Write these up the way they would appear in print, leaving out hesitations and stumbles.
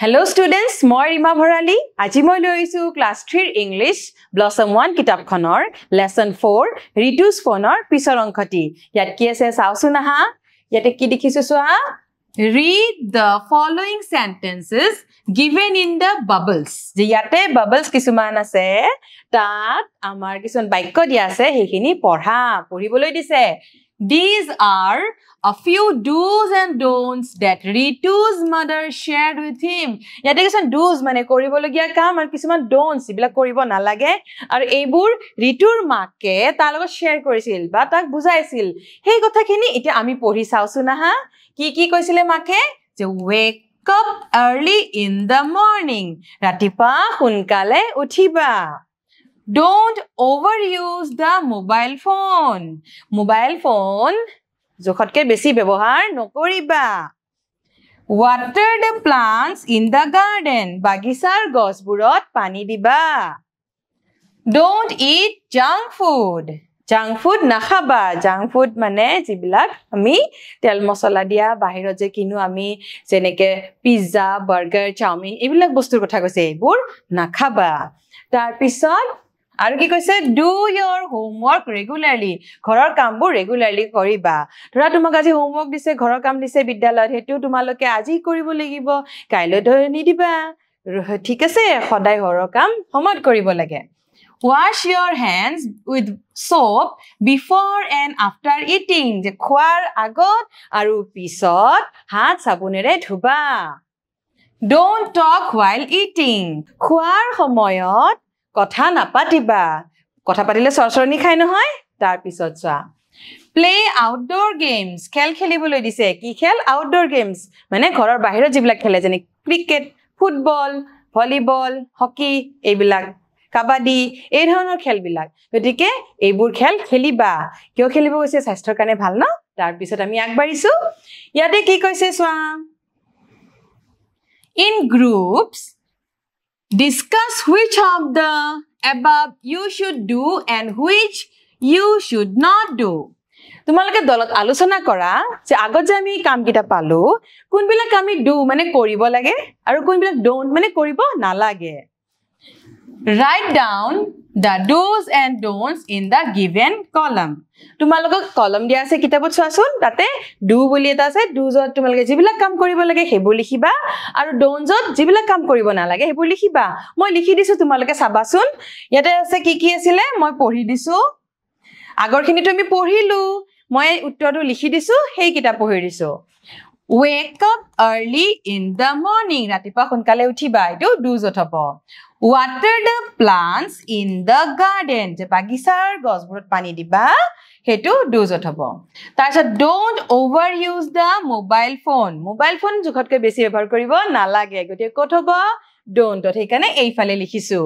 Hello students, moi Rima Bharali. Aji moi loisu class 3 English Blossom 1 kitab khonor lesson 4 Ritu's phonor pisor onkhati. Yat ki ase sausu na ha? Yate ki dikhisu soa? Read the following sentences given in the bubbles. Je yate bubbles kisuman ase tat amar kisun baikyo dia ase hekhini porha poriboloi dise. These are a few do's and don'ts that Ritu's mother shared with him. Yate kisan do's mane koribologia kam ar kisuman don'ts ibila koribo nalage ar eibur Ritur makke tar logot share korisil ba tak bujaisil. Hei kotha khini eta ami pori sausu na ha ki koisile makke je wake up early in the morning. Ratipa hunkale uthiba. Don't overuse the mobile phone. Mobile phone jokhotke besi bebohar nokoriba. Water the plants in the garden. Bagisar gosburot pani diba. Don't eat junk food. Junk food nakhaba. Junk food mane jibilak ami tel mosola dia bahirot je kinu ami jeneke pizza, burger, chowmein ebilak bostur kotha koise ebur nakhaba. Tar pisot আৰু কি কৈছে do your homework regularly ঘৰৰ কামবোৰ regularly কৰিবা ধৰা তোমাক আজি homework দিছে ঘৰৰ কাম দিছে বিদ্যালয়ত হেতু তোমালোকে আজি কৰিব লাগিব কাইলৈ ধৰি নিদিবা ঠিক আছে সদায় ঘৰৰ কাম সময়ত কৰিব লাগে wash your hands with soap before and after eating যে খোৱাৰ আগত আৰু পিছত হাত সাবুনেৰে ধুবা don't talk while eating খোৱাৰ সময়ত কথা নাপাতিবা কথা পাতিলে সৰসৰনি খাই নহয় তাৰ পিছত চোৱা play outdoor games খেল খেলিবলৈ দিছে কি খেল outdoor games মানে ঘৰৰ বাহিৰত যিবিলাক খেলে যেনে ক্ৰিকেট ফুটবল ভলিবল হকি এইবিলাক কাবাডী এই ধৰণৰ খেলবিলাক গতিকে এইবোৰ খেল খেলিবা কিয় খেলিব কৈছে স্বাস্থ্যৰ কাৰণে ভাল ন তাৰ পিছত আমি আগবাঢ়িছো ইয়াতে কি কৈছে চোৱা in groups discuss which of the above you should do and which you should not do. তোমালোকে দলত আলোচনা কৰা যে আগত যে আমি কাম কিটা পালো কোনবিলাক আমি do মানে কৰিব লাগে আৰু কোনবিলাক don't মানে কৰিব নালাগে. Write down the do's and don'ts in the given column. তোমালোকক কলম দিয়া আছে কিতাপত চোৱাচোন তাতে do বুলি এটা আছে do's ত তোমালোকে যিবিলাক কাম কৰিব লাগে হেবোৰ লিখিবা আৰু don'ts ত যিবিলাক কাম কৰিব নালাগে হেবোৰ লিখিবা মই লিখি দিছো তোমালোকে চাবাচোন ইয়াতে আছে কি আছিল মই পঢ়ি দিছো আগৰখিনিটো আমি পঢ়িলো মই উত্তৰটো লিখি দিছো হেই কিতাপ পঢ়ি দিছো wake up early in the morning ৰাতিপুৱা সোনকালে উঠিবা এটো do's ত হ'ব water the plants in the garden যে বাগিচাৰ গছবোৰত পানী দিবা হেতু do's ত হ'ব তাৰছত don't overuse the mobile phone জুখতকৈ বেছি ব্যৱহাৰ কৰিব নালাগে গতিকে কত হ'ব don't ত সেইকাৰণে এইফালে লিখিছো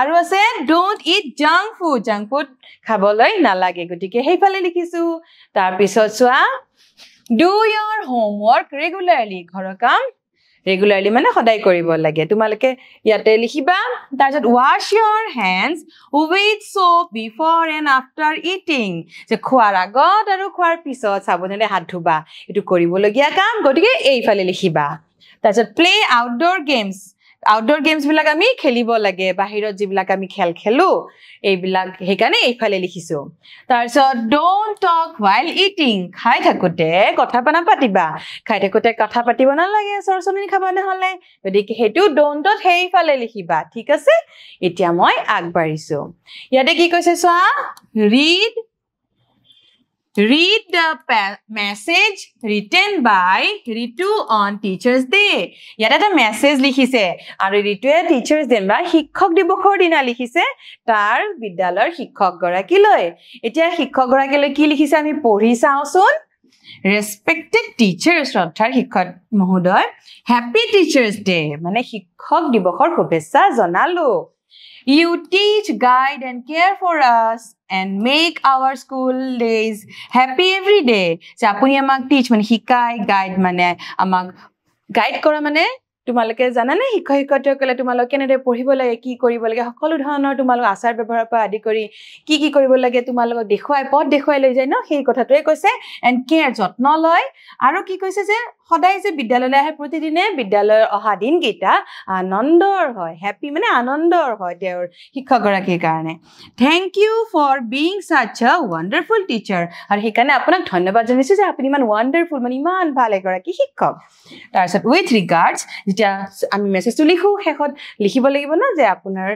আৰু আছে don't eat junk food খাবলৈ নালাগে গতিকে সেইফালে লিখিছো তাৰ পিছত চোৱা do your homework regularly ঘৰৰ কাম regularly মানে সদায় কৰিব লাগে তোমালোকে ইয়াতে লিখিবা তাৰছত wash your hands with soap before and after eating যে খোৱাৰ আগত আৰু খোৱাৰ পিছত সাবুনেৰে হাত ধুবা এটো কৰিবলগীয়া কাম গতিকে এইফালে লিখিবা তাৰছত play outdoor games বিলাক আমি খেলিব লাগে বাহিৰত যিবিলাক আমি খেল খেলো এইবিলাক হেকানে এইফালে লিখিছো তাৰছত don't talk while eating খাই থাকোতে কথা পাতিবা খাই থাকোতে কথা পাতিব নালাগে সৰসৰনি খাব নহলে গতিকে হেতু don't ত হেইফালে লিখিবা ঠিক আছে এতিয়া মই আগবাঢ়িছো ইয়াতে কি কৈছে চোৱা read the message written by Ritu on Teachers Day. ইয়াতে এটা মেসেজ লিখিছে আৰু ৰিতুৱে টিচাৰ্স ডে বা শিক্ষক দিৱসৰ দিনা লিখিছে তাৰ বিদ্যালয়ৰ শিক্ষক গৰাকীলৈ এতিয়া শিক্ষক গৰাকীলৈ কি লিখিছে আমি পঢ়ি চাওচোন Respected teachers শ্ৰদ্ধাৰ শিক্ষক মহোদয় Happy Teachers Day মানে শিক্ষক দিৱসৰ শুভেচ্ছা জনালো You teach, guide and care for us and make our school days happy every day. So, apuni amak teach mane hikai, guide mane amak guide kora mane তোমালোকে জানা নে শিক্ষক শিক্ষয়িত্ৰীসকলে তোমালোক কেনেদৰে পঢ়িব লাগে কি কৰিব লাগে সকলো ধৰণৰ তোমালোক আচাৰ ব্যৱহাৰৰ পৰা আদি কৰি কি কৰিব লাগে তোমালোকক দেখুৱাই পথ দেখুৱাই লৈ যায় ন সেই কথাটোৱে কৈছে এণ্ড কেয়াৰ যত্ন লয় আৰু কি কৈছে যে সদায় যে বিদ্যালয়লৈ আহে প্ৰতিদিনে বিদ্যালয়ৰ অহা দিনকেইটা আনন্দৰ হয় হেপী মানে আনন্দৰ হয় তেওঁৰ শিক্ষকগৰাকীৰ কাৰণে thank you for being such a wonderful teacher আৰু সেইকাৰণে আপোনাক ধন্যবাদ জনাইছোঁ যে আপুনি ইমান ৱাণ্ডাৰফুল মানে ইমান ভাল এগৰাকী শিক্ষক তাৰপিছত উইথ ৰিগাৰ্ডছ যেতিয়া আমি মেছেজটো লিখোঁ শেষত লিখিব লাগিব ন যে আপোনাৰ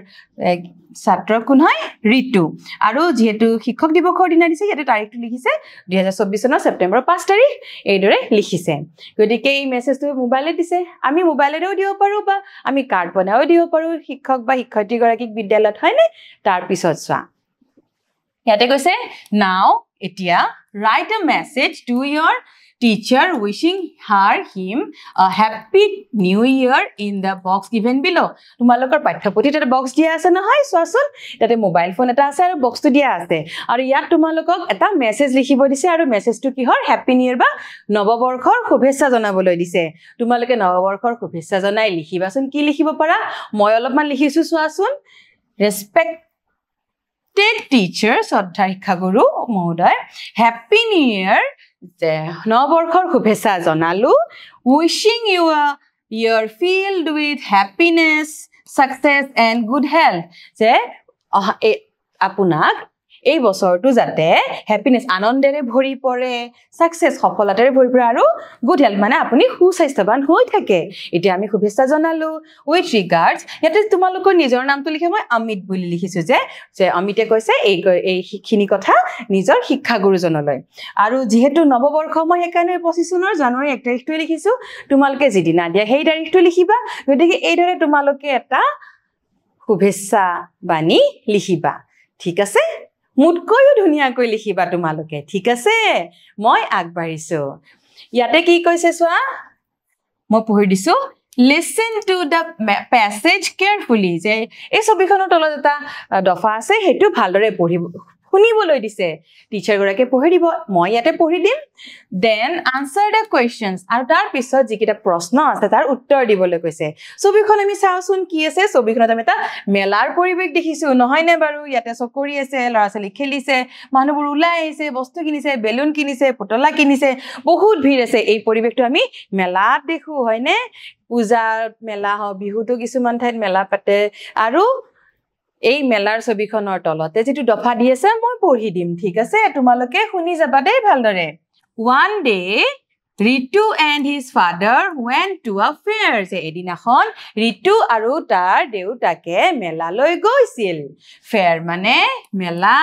ছাত্ৰ কোন হয় ঋতু আৰু যিহেতু শিক্ষক দিৱসৰ দিনা দিছে ইয়াতে তাৰিখটো লিখিছে 2024 চনৰ ছেপ্টেম্বৰ 5 তাৰিখ এইদৰে লিখিছে গতিকে এই মেছেজটো মোবাইলত দিছে আমি মোবাইলতেও দিব পাৰোঁ বা আমি কাৰ্ড বনাইও দিব পাৰোঁ শিক্ষক বা শিক্ষয়িত্ৰীগৰাকীক বিদ্যালয়ত হয়নে তাৰপিছত চোৱা ইয়াতে কৈছে নাও এতিয়া write a message to your teacher wishing him a happy new year in the box given below তোমালোকৰ পাঠ্যপুথিত এটা বক্স দিয়া আছে নহয় চোৱাচোন তাতে মোবাইল ফোন এটা আছে আৰু বক্সটো দিয়া আছে আৰু ইয়াত তোমালোকক এটা মেছেজ লিখিব দিছে আৰু মেছেজটো কিহৰ হ্যাপি নিউ ইয়াৰ বা নৱবৰ্ষৰ শুভেচ্ছা জনাবলৈ দিছে তোমালোকে নৱবৰ্ষৰ শুভেচ্ছা জনাই লিখিবাচোন কি লিখিব পাৰা মই অলপমান লিখিছো চোৱাচোন ৰেসপেক্টেড টিচাৰ শ্ৰদ্ধাৰ শিক্ষাগুৰু মহোদয় হ্যাপি নিউ ইয়াৰ নৱবৰ্ষৰ শুভেচ্ছা জনালো wishing you a year filled with happiness success and good health যে আপোনাক এই বছৰটো যাতে হ্যাপিনেস আনন্দেৰে ভৰি পৰে সাকসেস সফলতাৰে ভৰি পৰে আৰু গুড হেলথ মানে আপুনি সুস্বাস্থ্যৱান হৈ থাকে এতিয়া আমি শুভেচ্ছা জনালো উইথ ৰিগাৰ্ডছ ইয়াতে তোমালোকৰ নিজৰ নামটো লিখে মই অমিত বুলি লিখিছো যে অমিতে কৈছে এই খিনি কথা নিজৰ শিক্ষাগুৰুজনলৈ আৰু যেহেতু নৱবৰ্ষ মই সেইকাৰণে 25 চনৰ জানুৱাৰী 1 তাৰিখটো লিখিছো তোমালোকে যিদিনা দিয়া সেই তাৰিখটো লিখিবা গতিকে এইদৰে তোমালোকে এটা শুভেচ্ছা বাণী লিখিবা ঠিক আছে মুটকৈও ধুনিয়াকৈ লিখিবা তোমালোকে ঠিক আছে মই আগবাঢ়িছো ইয়াতে কি কৈছে চোৱা মই পঢ়ি দিছো listen to the passage carefully যে এই ছবিখনৰ তলত এটা দফা আছে হেতু ভালদৰে পঢ়িব শুনিবলৈ দিছে টিচাৰ গৰাকীয়ে পঢ়ি দিব মই ইয়াতে পঢ়ি দিম then answer the questions আৰু তাৰ পিছত যিকিটা প্ৰশ্ন আছে তাৰ উত্তৰ দিবলৈ কৈছে ছবিখন আমি চাওচোন কি আছে ছবিখনত আমি এটা মেলাৰ পৰিৱেশ দেখিছো নহয় নে বাৰু ইয়াতে চকৰি আছে লৰাছলি খেলিছে মানুহবোৰ ওলাই আহিছে বস্তু কিনিছে বেলুন কিনিছে পুতলা কিনিছে বহুত ভিৰ আছে এই পৰিৱেশটো আমি মেলাত দেখো হয়নে পূজাৰ মেলা হ বিহুটো কিছুমান ঠাইত মেলা পাতে আৰু এই মেলাৰ ছবিখনৰ তলতে যেটো দফা দি আছে মই পঢ়ি দিম ঠিক আছে তোমালোকে শুনি যাবা দেই ভালদৰে one day Ritu and his father went to a fair যে এদিনাখন ঋতু আৰু তাৰ দেউতাকে মেলালৈ গৈছিল fair মানে মেলা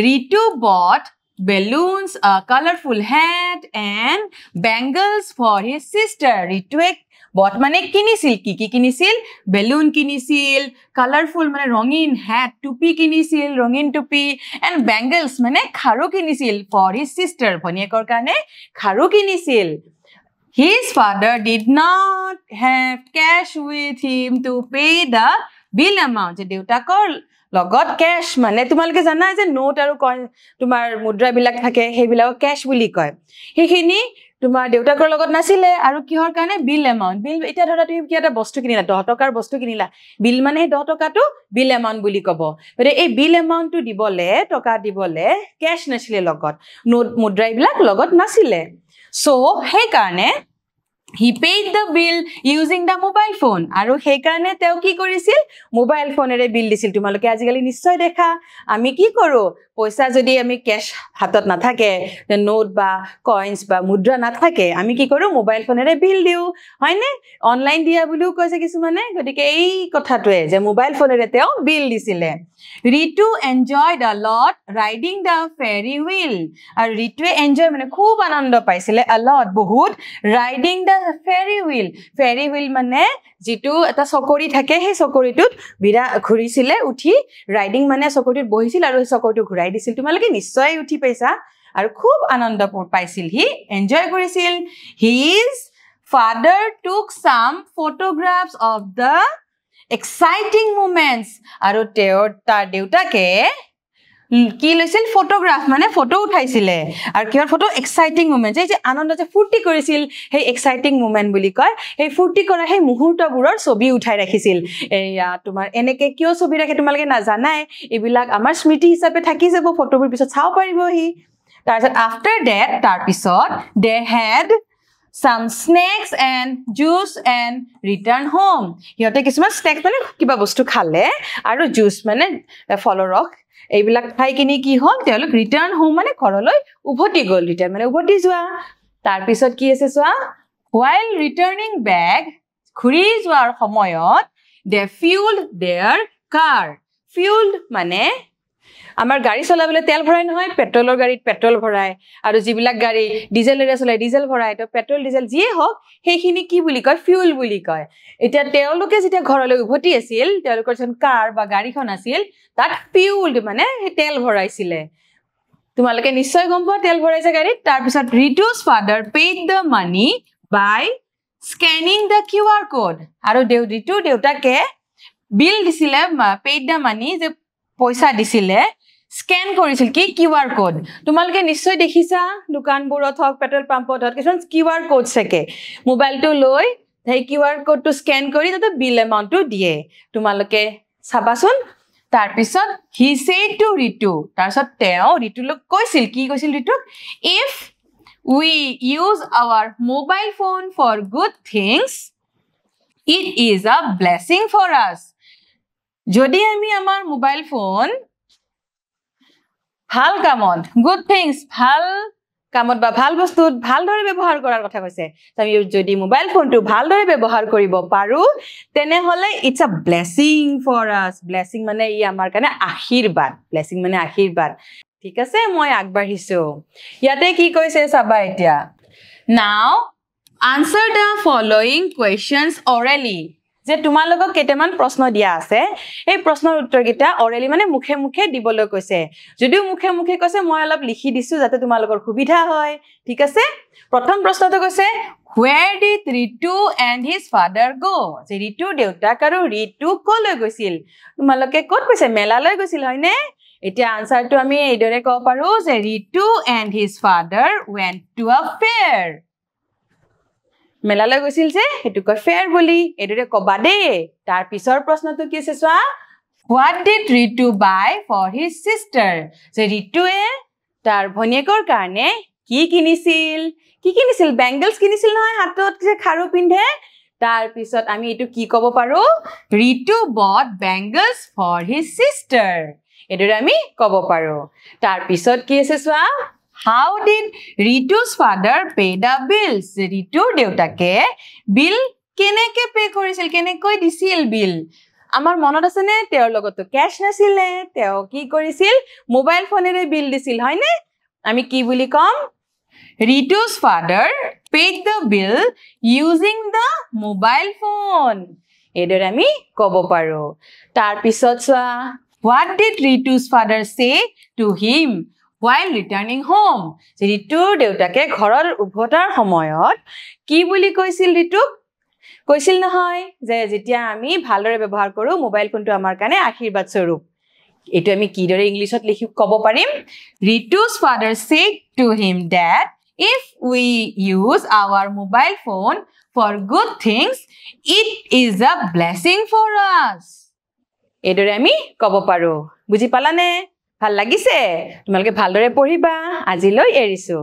Ritu bought balloons a colorful hat and bangles for his sister Rituek বট মানে কিনিছিল কি কিনিছিল বেলুন কিনিছিল কালারফুল মানে রঙিন হ্যাট টুপি কিনিছিল রঙিন টুপি এন্ড ব্যাঙ্গলস মানে খাৰু কিনিছিল ফৰ হিজ সিস্টাৰ ভনিয়েকৰ কাৰণে খাৰু কিনিছিল his father did not have cash with him to pay the bill amount যে দেউতাকৰ লগত ক্যাশ মানে তোমালোকে জানা যে নোট আৰু কইন তোমাৰ মুদ্ৰা বিলাক থাকে হেবিলাক ক্যাশ বুলি কয় হেখিনি তোমাৰ দেউতাকৰ লগত নাছিলে আৰু কিহৰ কাৰণে বিল এমাউন্ট বিল এটা ধৰা তুমি কি এটা বস্তু কিনিলা 10 টকাৰ বস্তু কিনিলা বিল মানে 10 টকাটো বিল এমাউন্ট বুলি কব মানে এই বিল এমাউন্টটো দিবলে টকা দিবলে ক্যাশ নাছিলে লগত নোট মুদ্ৰা বিলাক লগত নাছিলে সো হে কাৰণে he paid the bill using the mobile phone আৰু সেই কাৰণে তেও কি কৰিছিল মোবাইল ফোনেৰে বিল দিছিল তোমালোকে আজিকালি নিশ্চয় দেখা আমি কি কৰো পইচা যদি আমি ক্যাশ হাতত না থাকে নোট বা কইন্স বা মুদ্ৰা না থাকে আমি কি কৰো মোবাইল ফোনেৰে বিল দিও হয়নে অনলাইন দিয়া বুলিও কৈছে কিছু মানে গতিকে এই কথাটোৱে যে মোবাইল ফোনেৰে তেও বিল দিছিলে Ritu enjoyed a lot riding the ferry wheel আৰু ৰিতুৱে এনজয় মানে খুব আনন্দ পাইছিলে a lot বহুত riding the ferry wheel মানে যেটো এটা চকৰি থাকে সেই চকৰিটোত বিৰা ঘুৰিছিলে উঠি ৰাইডিং মানে চকৰিটোত বহিছিল আৰু সেই চকৰিটো ঘুৰাই দিছিল তোমালোকে নিশ্চয় উঠি পাইছা আৰু খুব আনন্দ পাইছিল হি এনজয় কৰিছিল his father took some photographs of the exciting moments আৰু তাৰ দেউতাকে কি লৈছিল ফটোগ্ৰাফ মানে ফটো উঠাইছিলে আৰু কিহৰ ফটো এক্সাইটিং মোমেন্ট যে আনন্দ যে ফুৰ্তি কৰিছিল সেই এক্সাইটিং মোমেন্ট বুলি কয় সেই ফুৰ্তি কৰা সেই মুহূৰ্তবোৰৰ ছবি উঠাই ৰাখিছিল এয়া তোমাৰ এনেকে কিয় ছবি ৰাখে তোমালোকে নাজানাই এইবিলাক আমাৰ স্মৃতি হিচাপে থাকি যাব ফটোবোৰ পিছত চাও পাৰিবহি তাৰপিছত আফটাৰ ডেট তাৰপিছত they had some snacks and juice and return home হিয়তে কিছুমান স্নেক্স মানে কিবা বস্তু খালে আৰু জুচ মানে ফলৰ ৰস এইবিলাক খাই কিনি কি হ'ল তেওঁলোক ৰিটাৰ্ণ হোম মানে ঘৰলৈ উভতি গ'ল ৰিটাৰ্ণ মানে উভতি যোৱা তাৰপিছত কি আছে চোৱা while returning back ঘূৰি যোৱাৰ সময়ত they fueled their car fueled মানে আমাৰ গাড়ী চলাবলৈ তেল ভৰাই নহয় পেট্ৰলৰ গাড়ীত পেট্ৰল ভৰাই আৰু যিবিলাক গাড়ী ডিজেলেৰে চলাই ডিজেল ভৰাই তো পেট্ৰল ডিজেল যিয়ে হওক সেইখিনি কি বুলি কয় ফিউল বুলি কয় এতিয়া তেওঁলোকে যেতিয়া ঘৰলৈ উভতি আছিল তেওঁলোকৰ যখন কাৰ বা গাড়ীখন আছিল তাত ফিউলড মানে তেল ভৰাইছিলে তোমালোকে নিশ্চয় গম পোৱা তেল ভৰাইছে গাড়ীত তাৰপিছত ৰিতু's father paid the money by scanning the QR code আৰু ৰিতু দেউতাকে বিল দিছিলে paid the money যে পইচা দিছিলে স্ক্যান কৰিছিল কি কিউআৰ কোড তোমালোকে নিশ্চয় দেখিছা দোকানবোৰত হক পেট্ৰল পাম্পত হক কিছুমান কিউআৰ কোড থাকে মোবাইলটো লৈ সেই কিউআৰ কোডটো স্ক্যান কৰি তাতে বিল এমাউন্টটো দিয়ে তোমালোকে চাবাচোন তাৰপিছত হি সেড টু ৰিতু তাৰপিছত তেওঁ ৰিতুক কৈছিল কি কৈছিল ৰিতুক if we use our mobile phone for good things it is a blessing for us যদি আমি আমাৰ মোবাইল ফোন ভাল কামত গুড থিংস ভাল কামত বা ভাল বস্তুত ভালদৰে ব্যৱহাৰ কৰাৰ কথা কৈছে আমি যদি মোবাইল ফোনটো ভালদৰে ব্যৱহাৰ কৰিব পাৰো তেনে হলে ইটস আ ব্লেসিং ফৰ আস ব্লেসিং মানে ই আমাৰ কাৰণে আশীৰ্বাদ ব্লেসিং মানে আশীৰ্বাদ ঠিক আছে মই আগবাঢ়িছো ইয়াতে কি কৈছে চাবা এতিয়া নাও answer the following questions orally যে তোমালোকক কেইটামান প্ৰশ্ন দিয়া আছে এই প্ৰশ্নৰ উত্তৰ গিটা অৰেলি মানে মুখে মুখে দিবলৈ কৈছে যদিও মুখে মুখে কৈছে মই অলপ লিখি দিছো যাতে তোমালোকৰ সুবিধা হয় ঠিক আছে প্ৰথম প্ৰশ্নটো কৈছে where did Ritu and his father go যে ৰিতু দেউতাক আৰু ৰিতু কলৈ গৈছিল তোমালোকে ক'ত গৈছে মেলালৈ গৈছিল হয়নে এতিয়া আনসাৰটো আমি এইদৰে ক'ব পাৰো যে Ritu and his father went to a fair মেলালৈ গৈছিল যে এটো কয় ফেয়াৰ বুলি এদৰে কবা দে তাৰ পিছৰ প্ৰশ্নটো কি আছে চোৱা what did Ritu buy for his sister যে ৰিতুৱে তাৰ ভনিয়েকৰ কাৰণে কি কিনিছিল বেংগলছ কিনিছিল নহয় হাতত যে খাৰু পিন্ধে তাৰ পিছত আমি এটো কি ক'ব পাৰো Ritu bought bangles for his sister এদৰে আমি ক'ব পাৰো তাৰ পিছত কি আছে চোৱা How did Ritu's father pay the bills? Ritu দেউতাকে বিল কেনেকে পে কৰিছিল কেনেকৈ দিছিল বিল আমাৰ মনত আছে নে তেওঁৰ লগতো ক্যাশ নাছিলে তেওঁ কি কৰিছিল মোবাইল ফোনেৰে বিল দিছিল হয়নে আমি কি বুলি কম Ritu's father paid the bill using the mobile phone এদৰে আমি ক'ব পাৰো তাৰ পিছত চোৱা What did Ritu's father say to him? While returning home Ritu দেউতাকে ঘৰৰ উভতাৰ সময়ত কি বুলি কৈছিল ৰিতুক কৈছিল নহয় যে যেতিয়া আমি ভালদৰে ব্যৱহাৰ কৰো মোবাইল ফোনটো আমাৰ কাৰণে আশীৰ্বাদ স্বৰূপ এটো আমি কিদৰে ইংলিশত লিখি ক'ব পাৰিম Ritu's father said to him that if we use our mobile phone for good things it is a blessing for us এদৰে আমি ক'ব পাৰো বুজি পালানে ভাল লাগিছে তোমালোকে ভালদৰে পঢ়িবা আজিলৈ এৰিছো